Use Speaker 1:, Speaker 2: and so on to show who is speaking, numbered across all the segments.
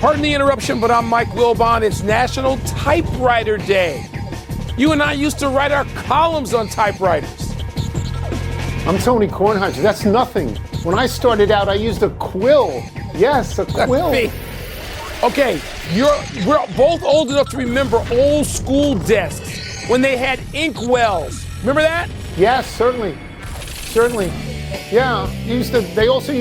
Speaker 1: Pardon the interruption, but I'm Mike Wilbon. It's National Typewriter Day. You and I used to write our columns on typewriters.
Speaker 2: I'm Tony Kornheiser. That's nothing. When I started out, I used a quill. Yes, a quill.
Speaker 1: Okay, we're both old enough to remember old school desks when they had ink wells. Remember that?
Speaker 2: Yes, certainly. Certainly. Yeah, you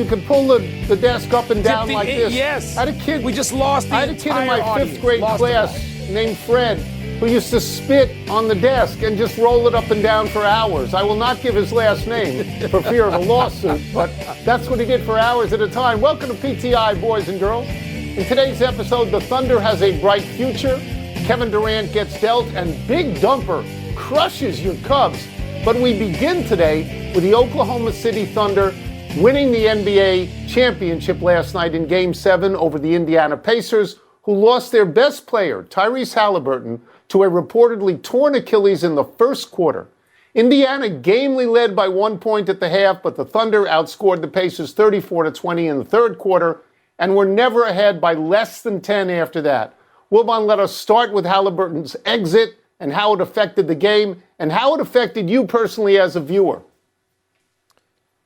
Speaker 2: could pull the desk up and down like this.
Speaker 1: Yes.
Speaker 2: I had a kid.
Speaker 1: We just lost the
Speaker 2: I had a kid in my
Speaker 1: audience.
Speaker 2: 5th grade class named Fred who used to spit on the desk and just roll it up and down for hours. I will not give his last name for fear of a lawsuit, but that's what he did for hours at a time. Welcome to PTI, boys and girls. In today's episode, the Thunder has a bright future. Kevin Durant gets dealt, and Big Dumper crushes your Cubs. But we begin today with the Oklahoma City Thunder winning the NBA championship last night in Game 7 over the Indiana Pacers, who lost their best player, Tyrese Halliburton, to a reportedly torn Achilles in the first quarter. Indiana gamely led by 1 point at the half, but the Thunder outscored the Pacers 34-20 in the third quarter and were never ahead by less than 10 after that. Wilbon, let us start with Halliburton's exit and how it affected the game and how it affected you personally as a viewer.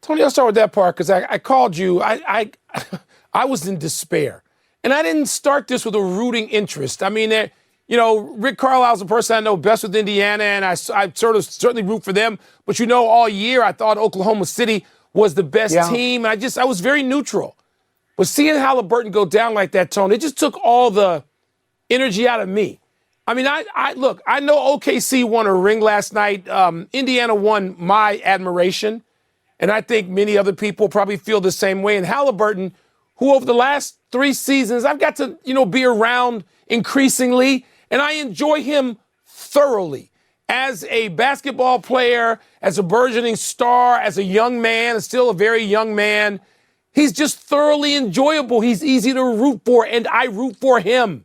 Speaker 1: Tony, I'll start with that part because I called you. I was in despair. And I didn't start this with a rooting interest. I mean, Rick Carlisle's the person I know best with Indiana, and I certainly root for them. But all year I thought Oklahoma City was the best team. And I was very neutral. But seeing Halliburton go down like that, Tony, it just took all the energy out of me. I mean, I know OKC won a ring last night. Indiana won my admiration. And I think many other people probably feel the same way. And Halliburton, who over the last 3 seasons, I've got to, be around increasingly. And I enjoy him thoroughly as a basketball player, as a burgeoning star, as a young man, still a very young man. He's just thoroughly enjoyable. He's easy to root for, and I root for him.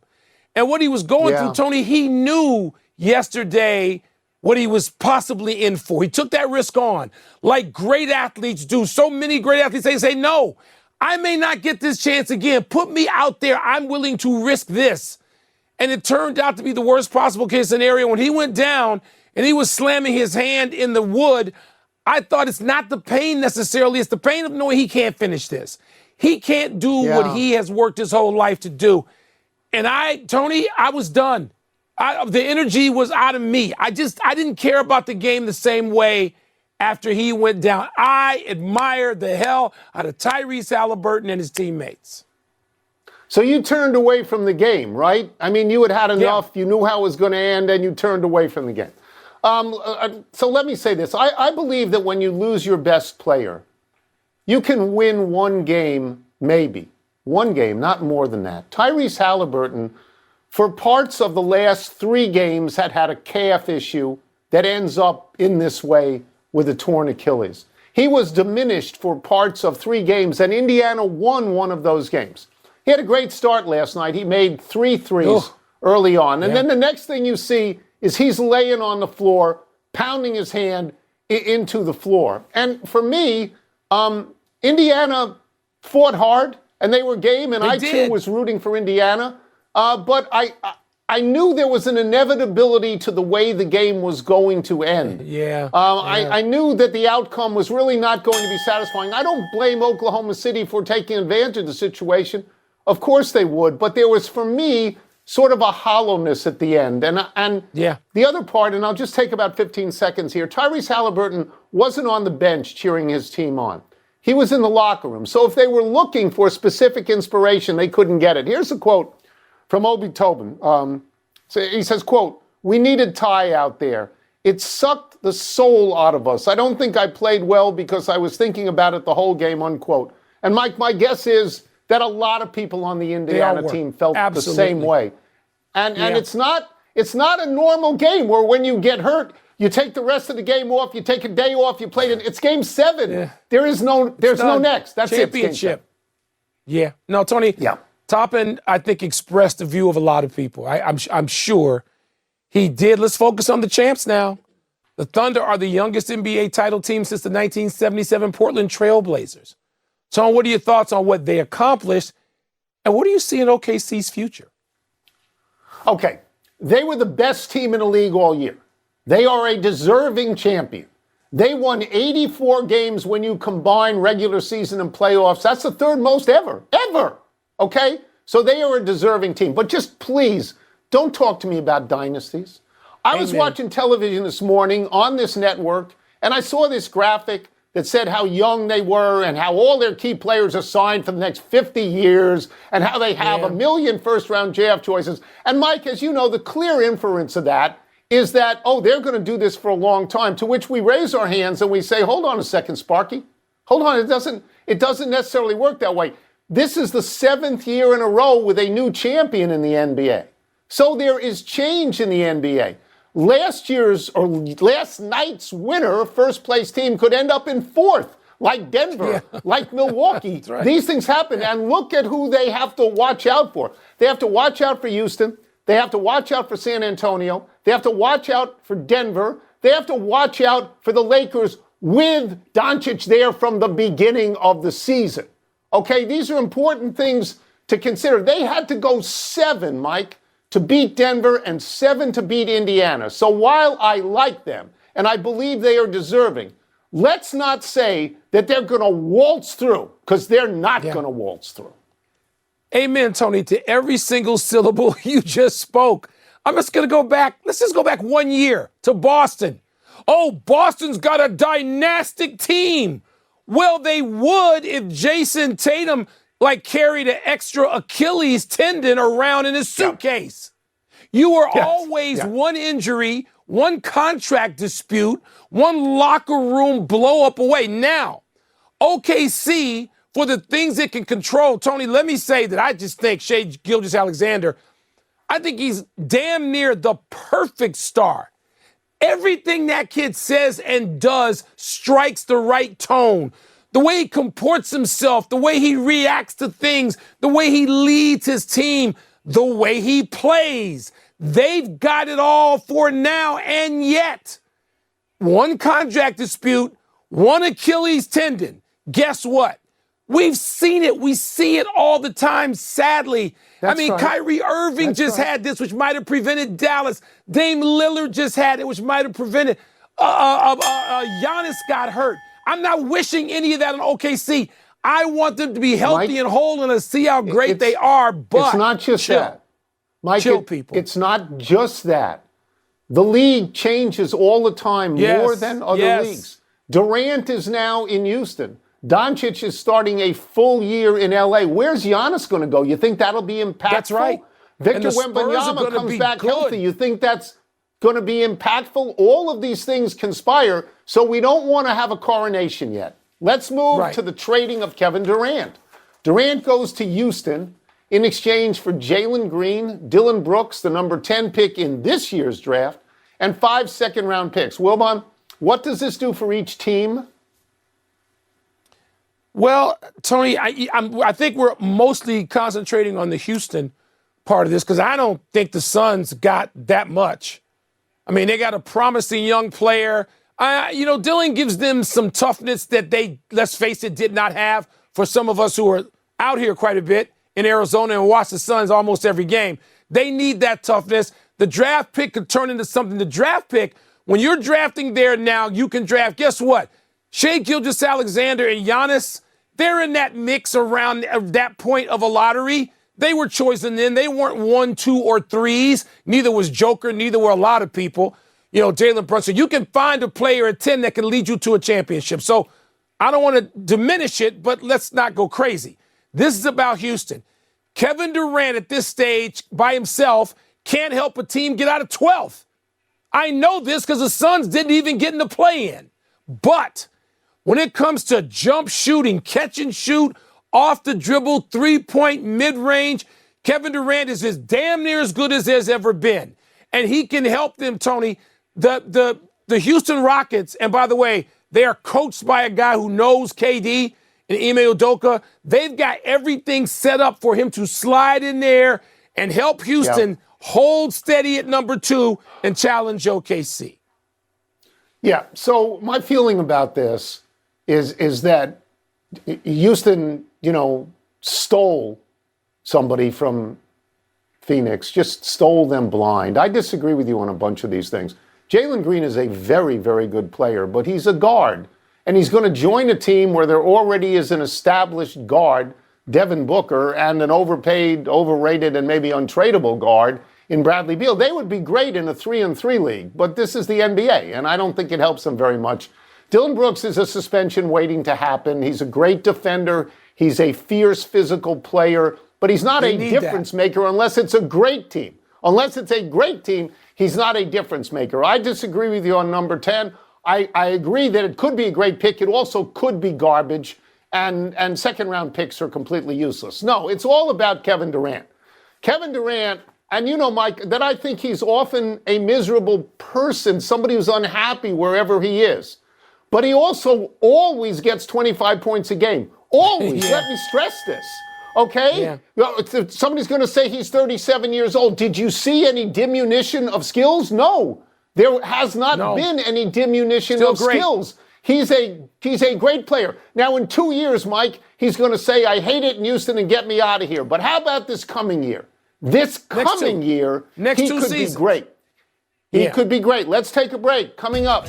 Speaker 1: And what he was going through, Tony, he knew yesterday what he was possibly in for. He took that risk on, like great athletes do. So many great athletes, they say, no, I may not get this chance again. Put me out there. I'm willing to risk this. And it turned out to be the worst possible case scenario. When he went down and he was slamming his hand in the wood, I thought it's not the pain necessarily. It's the pain of knowing he can't finish this. He can't do what he has worked his whole life to do. And Tony, I was done. The energy was out of me. I didn't care about the game the same way after he went down. I admired the hell out of Tyrese Halliburton and his teammates.
Speaker 2: So you turned away from the game, right? I mean, you had enough. You knew how it was going to end, and you turned away from the game. So let me say this. I believe that when you lose your best player, you can win one game, maybe. One game, not more than that. Tyrese Halliburton, for parts of the last 3 games, had a calf issue that ends up in this way with a torn Achilles. He was diminished for parts of 3 games, and Indiana won one of those games. He had a great start last night. He made 3 threes early on. And then the next thing you see is he's laying on the floor, pounding his hand into the floor. And for me, Indiana fought hard, and they were game, and I too was rooting for Indiana. But I knew there was an inevitability to the way the game was going to end. I knew that the outcome was really not going to be satisfying. I don't blame Oklahoma City for taking advantage of the situation. Of course they would. But there was, for me, sort of a hollowness at the end. And the other part, and I'll just take about 15 seconds here, Tyrese Halliburton wasn't on the bench cheering his team on. He was in the locker room. So if they were looking for specific inspiration, they couldn't get it. Here's a quote from Obi Tobin. So he says, quote, "We needed Ty out there. It sucked the soul out of us. I don't think I played well because I was thinking about it the whole game," unquote. And Mike, my guess is that a lot of people on the Indiana team felt the same way. And it's not a normal game where when you get hurt, you take the rest of the game off, you take a day off, you play it. It's game 7. There's no next. That's
Speaker 1: championship. No, Tony. Toppin, I think, expressed the view of a lot of people. I'm sure he did. Let's focus on the champs now. The Thunder are the youngest NBA title team since the 1977 Portland Trail Blazers. Tom, what are your thoughts on what they accomplished And what do you see in OKC's future?
Speaker 2: Okay, they were the best team in the league all year. They are a deserving champion. They won 84 games when you combine regular season and playoffs. That's the third most ever. Okay? So they are a deserving team. But just please, don't talk to me about dynasties. I was watching television this morning on this network, and I saw this graphic that said how young they were and how all their key players are signed for the next 50 years and how they have a million first-round draft choices. And, Mike, as you know, the clear inference of that is that, oh, they're going to do this for a long time, to which we raise our hands and we say, hold on a second, Sparky. Hold on, it doesn't necessarily work that way. This is the 7th year in a row with a new champion in the NBA. So there is change in the NBA. Last night's winner, first place team, could end up in 4th, like Denver, like Milwaukee. Right. These things happen, and look at who they have to watch out for. They have to watch out for Houston. They have to watch out for San Antonio. They have to watch out for Denver. They have to watch out for the Lakers with Doncic there from the beginning of the season. Okay, these are important things to consider. They had to go 7, Mike, to beat Denver and 7 to beat Indiana. So while I like them and I believe they are deserving, let's not say that they're going to waltz through, because they're not going to waltz through.
Speaker 1: Amen, Tony, to every single syllable you just spoke. I'm just going to go back. Let's just go back 1 year to Boston. Oh, Boston's got a dynastic team. Well, they would if Jason Tatum carried an extra Achilles tendon around in his suitcase. You are always one injury, one contract dispute, one locker room blow up away. Now, OKC, for the things it can control, Tony, let me say that I just think Shai Gilgeous-Alexander, I think he's damn near the perfect star. Everything that kid says and does strikes the right tone. The way he comports himself, the way he reacts to things, the way he leads his team, the way he plays. They've got it all for now, and yet, one contract dispute, one Achilles tendon. Guess what? We've seen it. We see it all the time, sadly. Kyrie Irving had this, which might have prevented Dallas. Dame Lillard just had it, which might have prevented. Giannis got hurt. I'm not wishing any of that on OKC. I want them to be healthy and whole and to see how great they are, but
Speaker 2: it's not just that. Mike,
Speaker 1: people.
Speaker 2: It's not just that. The league changes all the time, more than other leagues. Durant is now in Houston. Doncic is starting a full year in LA. Where's Giannis going to go? You think that'll be impactful?
Speaker 1: That's right.
Speaker 2: Victor Wembanyama comes back healthy. You think that's going to be impactful? All of these things conspire, so we don't want to have a coronation yet. Let's move to the trading of Kevin Durant. Durant goes to Houston in exchange for Jalen Green, Dillon Brooks, the number 10 pick in this year's draft, and 5 second-round picks. Wilbon, what does this do for each team?
Speaker 1: Well, Tony, I think we're mostly concentrating on the Houston part of this because I don't think the Suns got that much. I mean, they got a promising young player. Dillon gives them some toughness that they, let's face it, did not have for some of us who are out here quite a bit in Arizona and watch the Suns almost every game. They need that toughness. The draft pick could turn into something. The draft pick, when you're drafting there now, you can draft, guess what? Shai Gilgeous-Alexander and Giannis, they're in that mix around that point of a lottery. They were chosen then. They weren't 1, 2, or 3s. Neither was Joker. Neither were a lot of people. Jalen Brunson. You can find a player at 10 that can lead you to a championship. So I don't want to diminish it, but let's not go crazy. This is about Houston. Kevin Durant at this stage by himself can't help a team get out of 12th. I know this because the Suns didn't even get in the play-in. But when it comes to jump shooting, catch and shoot, off the dribble, three-point, mid-range, Kevin Durant is as damn near as good as there's ever been. And he can help them, Tony. The Houston Rockets, and by the way, they are coached by a guy who knows KD and Ime Udoka. They've got everything set up for him to slide in there and help Houston hold steady at number 2 and challenge OKC.
Speaker 2: Yeah, so my feeling about this is that Houston, stole somebody from Phoenix, just stole them blind. I disagree with you on a bunch of these things. Jalen Green is a very, very good player, but he's a guard. And he's going to join a team where there already is an established guard, Devin Booker, and an overpaid, overrated, and maybe untradeable guard in Bradley Beal. They would be great in a 3-on-3 league, but this is the NBA, and I don't think it helps them very much. Dylan Brooks is a suspension waiting to happen. He's a great defender. He's a fierce physical player, but he's not a difference maker unless it's a great team. Unless it's a great team, he's not a difference maker. I disagree with you on number 10. I agree that it could be a great pick. It also could be garbage, and second-round picks are completely useless. No, it's all about Kevin Durant. Kevin Durant, and you know, Mike, that I think he's often a miserable person, somebody who's unhappy wherever he is. But he also always gets 25 points a game. Always. Let me stress this. Okay? Yeah. Somebody's going to say he's 37 years old. Did you see any diminution of skills? No. There has not been any diminution of skills. He's a great player. Now, in 2 years, Mike, he's going to say, I hate it in Houston and get me out of here. But how about this coming year? This coming year, he could be great. He could be great. Let's take a break. Coming up,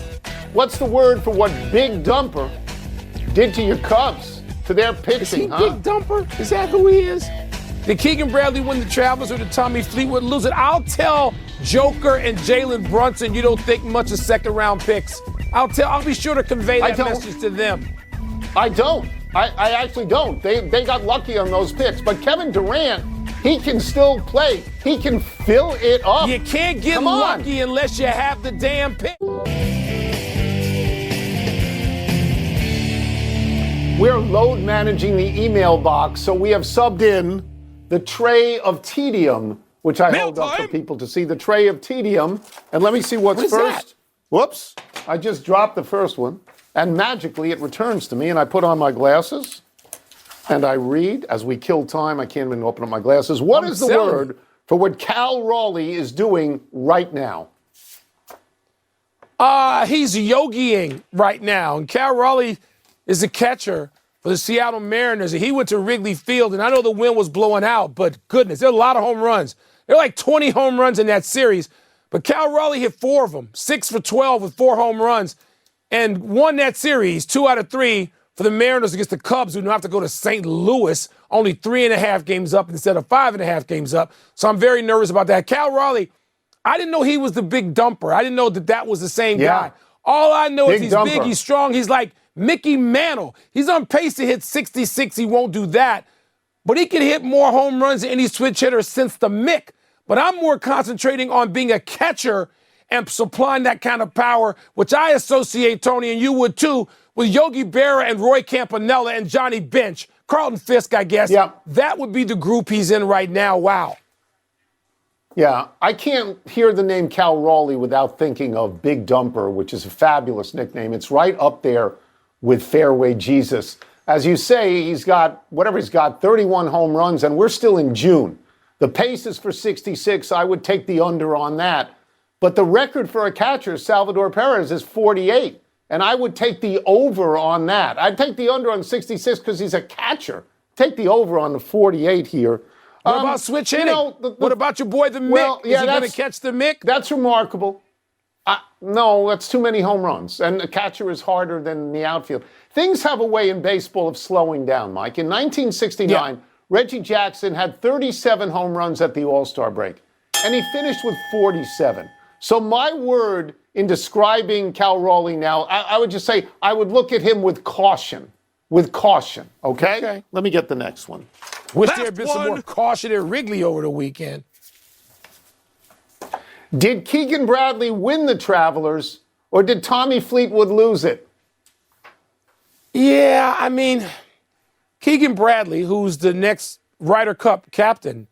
Speaker 2: what's the word for what Big Dumper did to your Cubs, to their pitching?
Speaker 1: Is he Big Dumper? Is that who he is? Did Keegan Bradley win the Travelers or did Tommy Fleetwood lose it? I'll tell Joker and Jalen Brunson you don't think much of second-round picks. I'll be sure to convey that message to them.
Speaker 2: I don't. I actually don't. They got lucky on those picks. But Kevin Durant, he can still play. He can fill it up.
Speaker 1: You can't get lucky unless you have the damn pick.
Speaker 2: We're load managing the email box, so we have subbed in the tray of tedium, which I hold up for people to see. The tray of tedium. And let me see what's first.
Speaker 1: That?
Speaker 2: Whoops. I just dropped the first one. And magically it returns to me, and I put on my glasses. And I read, as we kill time, I can't even open up my glasses. What is the word for what Cal Raleigh is doing right now?
Speaker 1: He's yogiing right now. And Cal Raleigh is a catcher for the Seattle Mariners. He went to Wrigley Field, and I know the wind was blowing out, but goodness, there are a lot of home runs. There are like 20 home runs in that series. But Cal Raleigh hit 4 of them, 6 for 12 with 4 home runs, and won that series 2 out of 3 for the Mariners against the Cubs, who now have to go to St. Louis, only 3.5 games up instead of 5.5 games up. So I'm very nervous about that. Cal Raleigh, I didn't know he was the Big Dumper. I didn't know that was the same guy. All I know is he's big, he's strong, he's like Mickey Mantle. He's on pace to hit 66. He won't do that. But he can hit more home runs than any switch hitter since the Mick. But I'm more concentrating on being a catcher and supplying that kind of power, which I associate, Tony, and you would too, with Yogi Berra and Roy Campanella and Johnny Bench. Carlton Fisk, I guess.
Speaker 2: Yeah.
Speaker 1: That would be the group he's in right now. Wow.
Speaker 2: Yeah, I can't hear the name Cal Raleigh without thinking of Big Dumper, which is a fabulous nickname. It's right up there with Fairway Jesus. As you say, he's got 31 home runs, and we're still in June. The pace is for 66. I would take the under on that. But the record for a catcher, Salvador Perez, is 48. And I would take the over on that. I'd take the under on 66 because he's a catcher. Take the over on the 48 here.
Speaker 1: What about switch hitting? What about your boy, the Mick? Is he going to catch the Mick?
Speaker 2: That's remarkable. No, that's too many home runs. And a catcher is harder than the outfield. Things have a way in baseball of slowing down, Mike. In 1969, Reggie Jackson had 37 home runs at the All-Star break. And he finished with 47. So my word in describing Cal Raleigh now, I would just say I would look at him with caution. With caution, okay? Let me get the next one.
Speaker 1: Wish there had been some more caution at Wrigley over the weekend.
Speaker 2: Did Keegan Bradley win the Travelers, or did Tommy Fleetwood lose it?
Speaker 1: Yeah, I mean, Keegan Bradley, who's the next Ryder Cup captain,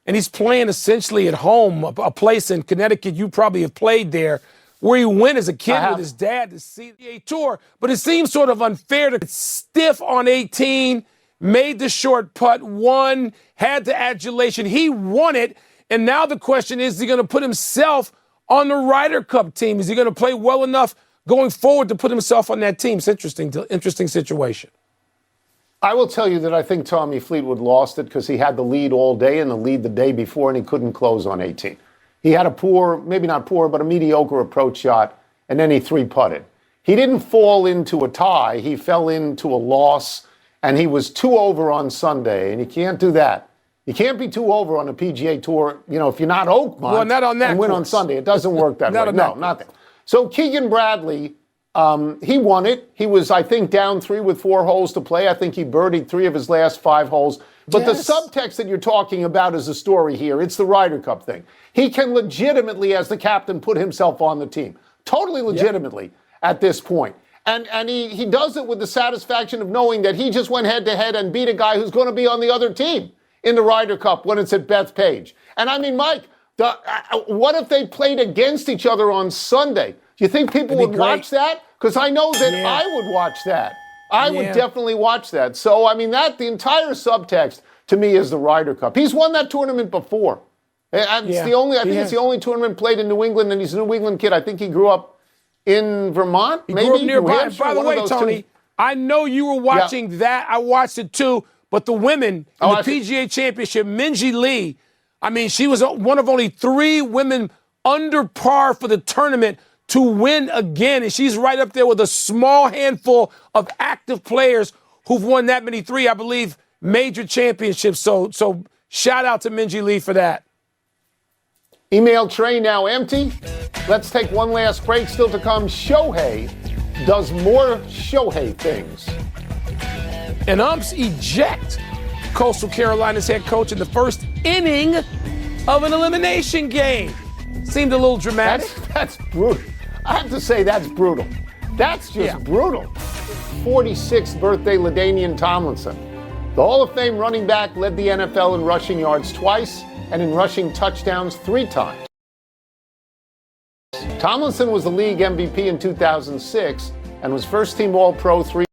Speaker 1: and he's playing essentially at home, a place in Connecticut you probably have played there, where he went as a kid with his dad to see the tour. But it seems sort of unfair to get stiff on 18, made the short putt, won, had the adulation. He won it. And now the question is he going to put himself on the Ryder Cup team? Is he going to play well enough going forward to put himself on that team? It's interesting situation.
Speaker 2: I will tell you that I think Tommy Fleetwood lost it because he had the lead all day and the lead the day before, and he couldn't close on 18. He had a poor, maybe not poor, but a mediocre approach shot, and then he three-putted. He didn't fall into a tie. He fell into a loss, and he was 2 over on Sunday, and you can't do that. You can't be 2 over on a PGA Tour, if you're not Oakmont
Speaker 1: well, not on that
Speaker 2: and win
Speaker 1: course.
Speaker 2: on Sunday. It doesn't work that way. No, nothing. So Keegan Bradley, he won it. He was, I think, down 3 with 4 holes to play. I think he birdied 3 of his last 5 holes. But the subtext that you're talking about is the story here. It's the Ryder Cup thing. He can legitimately, as the captain, put himself on the team. Totally legitimately at this point. And he does it with the satisfaction of knowing that he just went head-to-head and beat a guy who's going to be on the other team in the Ryder Cup when it's at Bethpage. And I mean, Mike, what if they played against each other on Sunday? Do you think people would watch that? Because I know that I would watch that. I would definitely watch that. So, I mean, the entire subtext to me is the Ryder Cup. He's won that tournament before. It's the only, I think it's the only tournament played in New England, and he's a New England kid. I think he grew up in Vermont,
Speaker 1: he
Speaker 2: maybe?
Speaker 1: Grew up nearby.
Speaker 2: Hampshire,
Speaker 1: by the way, Tony, I know you were watching that. I watched it too. But the women in the PGA Championship, Minjee Lee, I mean, she was one of only 3 women under par for the tournament to win again. And she's right up there with a small handful of active players who've won that many, 3, I believe, major championships. So shout out to Minjee Lee for that.
Speaker 2: Email tray now empty. Let's take one last break. Still to come, Shohei does more Shohei things.
Speaker 1: And umps eject Coastal Carolina's head coach in the first inning of an elimination game. Seemed a little dramatic.
Speaker 2: That's brutal. I have to say that's brutal. That's just brutal. 46th birthday LaDainian Tomlinson. The Hall of Fame running back led the NFL in rushing yards twice and in rushing touchdowns 3 times. Tomlinson was the league MVP in 2006 and was first-team All-Pro 3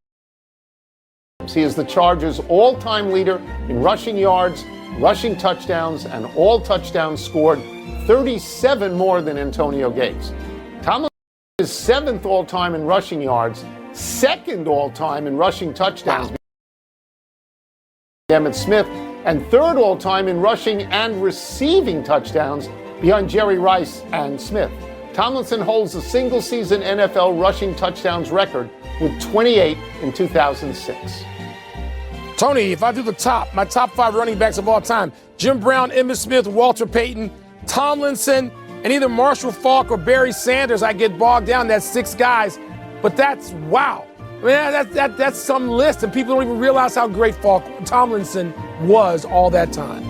Speaker 2: times. He is the Chargers' all-time leader in rushing yards, rushing touchdowns, and all touchdowns scored, 37 more than Antonio Gates. Tomlinson is 7th all-time in rushing yards, 2nd all-time in rushing touchdowns. Emmitt Smith, and 3rd all-time in rushing and receiving touchdowns behind Jerry Rice and Smith. Tomlinson holds the single-season NFL rushing touchdowns record with 28 in 2006.
Speaker 1: Tony, if I do my top 5 running backs of all time, Jim Brown, Emmitt Smith, Walter Payton, Tomlinson, and either Marshall Faulk or Barry Sanders, I get bogged down. That's 6 guys. But that's, wow. I mean, that's some list, and people don't even realize how great Tomlinson was all that time.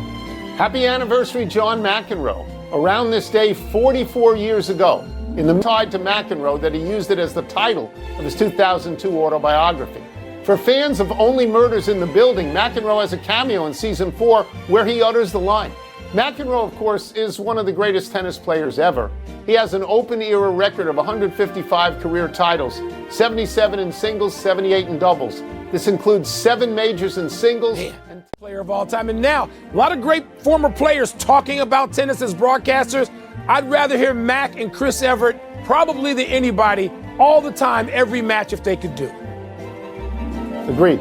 Speaker 2: Happy anniversary, John McEnroe. Around this day, 44 years ago, in the tied to McEnroe that he used it as the title of his 2002 autobiography. For fans of Only Murders in the Building, McEnroe has a cameo in season 4 where he utters the line. McEnroe, of course, is one of the greatest tennis players ever. He has an open-era record of 155 career titles, 77 in singles, 78 in doubles. This includes 7 majors in singles. And
Speaker 1: player of all time. And now, a lot of great former players talking about tennis as broadcasters. I'd rather hear Mac and Chris Everett probably than anybody all the time, every match if they could do.
Speaker 2: Agreed.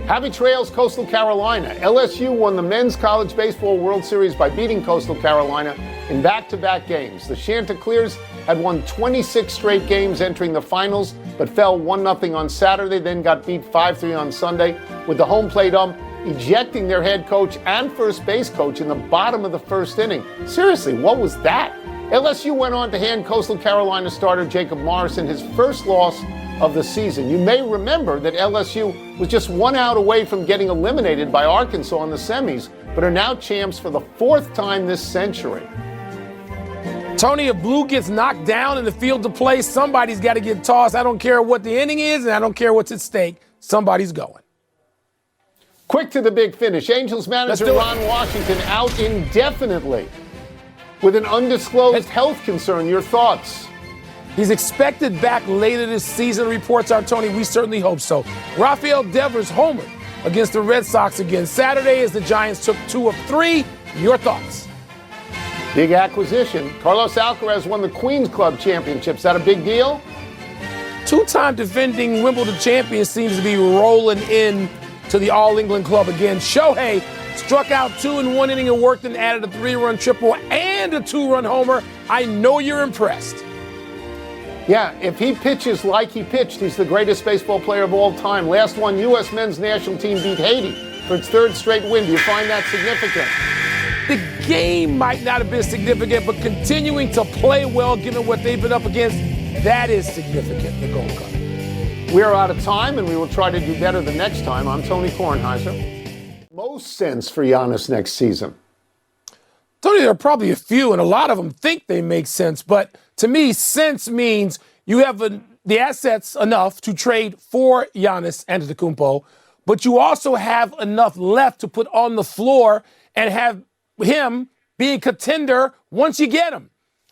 Speaker 2: Happy trails, Coastal Carolina. LSU won the Men's College Baseball World Series by beating Coastal Carolina in back-to-back games. The Chanticleers had won 26 straight games entering the finals, but fell 1-0 on Saturday, then got beat 5-3 on Sunday, with the home plate ump ejecting their head coach and first base coach in the bottom of the first inning. Seriously, what was that? LSU went on to hand Coastal Carolina starter Jacob Morrison his first loss of the season. You may remember that LSU was just 1 out away from getting eliminated by Arkansas in the semis, but are now champs for the 4th time this century.
Speaker 1: Tony, if Blue gets knocked down in the field to play, somebody's got to get tossed. I don't care what the inning is, and I don't care what's at stake. Somebody's going.
Speaker 2: Quick to the big finish. Angels manager Ron Washington out indefinitely with an undisclosed health concern. Your thoughts?
Speaker 1: He's expected back later this season, reports are, Tony. We certainly hope so. Rafael Devers homered against the Red Sox again Saturday as the Giants took 2 of 3. Your thoughts?
Speaker 2: Big acquisition. Carlos Alcaraz won the Queens Club Championship. Is that a big deal?
Speaker 1: 2-time defending Wimbledon champion seems to be rolling in to the All-England club again. Shohei struck out 2 in 1 inning of work, then added a 3-run triple and a 2-run homer. I know you're impressed.
Speaker 2: Yeah, if he pitches like he pitched, he's the greatest baseball player of all time. Last one, U.S. men's national team beat Haiti for its 3rd straight win. Do you find that significant?
Speaker 1: The game might not have been significant, but continuing to play well, given what they've been up against, that is significant, the Gold Cup.
Speaker 2: We are out of time, and we will try to do better the next time. I'm Tony Kornheiser. Most sense for Giannis next season?
Speaker 1: Tony, there are probably a few, and a lot of them think they make sense. But to me, sense means you have the assets enough to trade for Giannis Antetokounmpo, but you also have enough left to put on the floor and have him be a contender once you get him.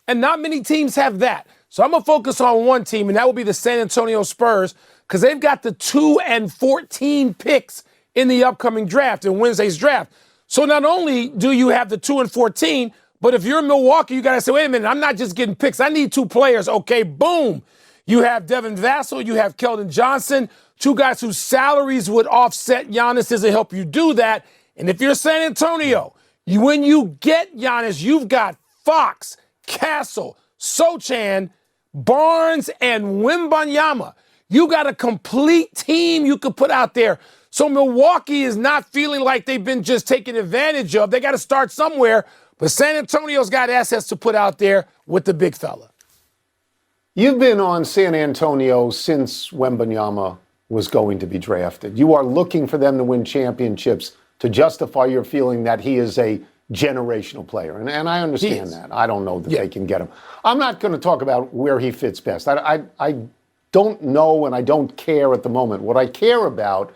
Speaker 1: And not many teams have that. So I'm going to focus on one team, and that will be the San Antonio Spurs, because they've got the 2 and 14 picks in the upcoming draft, in Wednesday's draft. So not only do you have the 2 and 14, but if you're in Milwaukee, you got to say, wait a minute, I'm not just getting picks. I need 2 players. Okay, boom. You have Devin Vassell. You have Keldon Johnson, 2 guys whose salaries would offset Giannis to help you do that. And if you're San Antonio, when you get Giannis, you've got Fox, Castle, Sochan, Barnes, and Wembanyama. You got a complete team you could put out there. So Milwaukee is not feeling like they've been just taken advantage of. They got to start somewhere. But San Antonio's got assets to put out there with the big fella.
Speaker 2: You've been on San Antonio since Wembanyama was going to be drafted. You are looking for them to win championships to justify your feeling that he is a generational player. And I understand that. I don't know that they can get him. I'm not going to talk about where he fits best. I don't know and I don't care at the moment. What I care about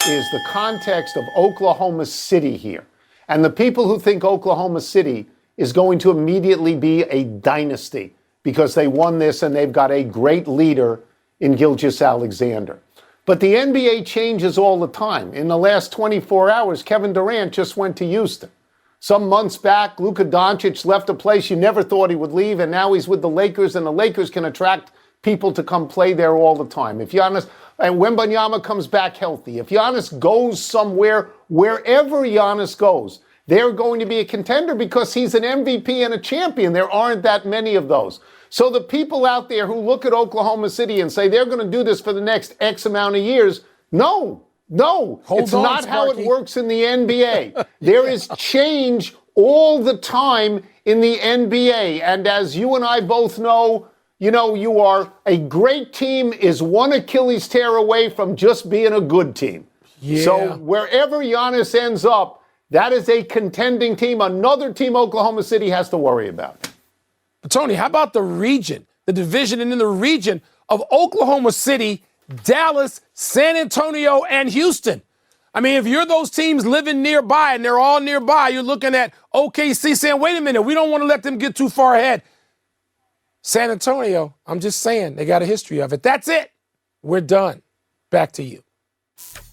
Speaker 2: is the context of Oklahoma City here. And the people who think Oklahoma City is going to immediately be a dynasty because they won this and they've got a great leader in Gilgeous-Alexander. But the NBA changes all the time. In the last 24 hours, Kevin Durant just went to Houston. Some months back, Luka Doncic left a place you never thought he would leave, and now he's with the Lakers, and the Lakers can attract people to come play there all the time. If Giannis and Wembanyama comes back healthy, if Giannis goes somewhere, wherever Giannis goes, they're going to be a contender because he's an MVP and a champion. There aren't that many of those. So the people out there who look at Oklahoma City and say they're going to do this for the next X amount of years, no, it's not how it works in the NBA. There is change all the time in the NBA. And as you and I both know, you are a great team is one Achilles tear away from just being a good team. Yeah. So wherever Giannis ends up, that is a contending team, another team Oklahoma City has to worry about.
Speaker 1: But Tony, how about the region, the division and in the region of Oklahoma City, Dallas, San Antonio, and Houston? I mean, if you're those teams living nearby and they're all nearby, you're looking at OKC saying, wait a minute, we don't want to let them get too far ahead. San Antonio, I'm just saying, they got a history of it. That's it. We're done. Back to you.